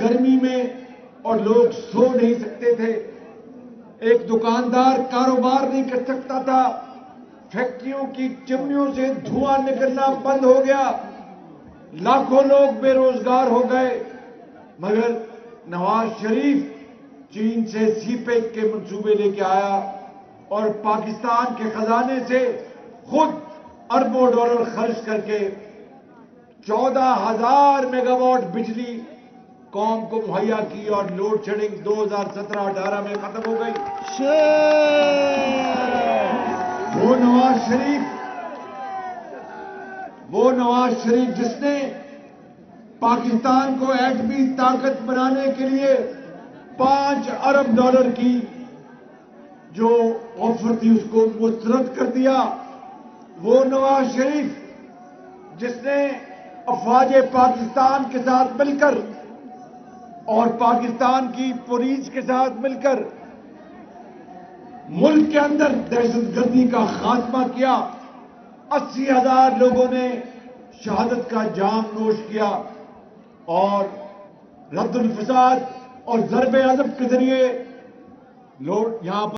گرمی میں اور لوگ سو نہیں سکتے تھے. ایک دکاندار کاروبار نہیں کر سکتا تھا. فیکٹریوں کی چمنیوں سے دھواں نکلنا بند ہو گیا. لاکھوں لوگ بے روزگار ہو گئے. مگر نواز شریف چین سے سی پیک کے منصوبے لے کے آیا اور پاکستان کے خزانے سے خود اربوں ڈالر خرچ کر کے 14,000 میگا واٹ بجلی قوم کو مہیا کی اور لوڈ شیڈنگ 2017-18 میں ختم ہو گئی. وہ نواز شریف جس نے پاکستان کو ایٹمی طاقت بنانے کے لیے 5 ارب ڈالر کی جو آفر تھی اس کو مسترد کر دیا. وہ نواز شریف جس نے افواج پاکستان کے ساتھ مل کر اور پاکستان کی پولیس کے ساتھ مل کر ملک کے اندر دہشت گردی کا خاتمہ کیا. 80,000 لوگوں نے شہادت کا جام نوش کیا اور رد الفساد اور ضرب عضب کے ذریعے لوگ یہاں پر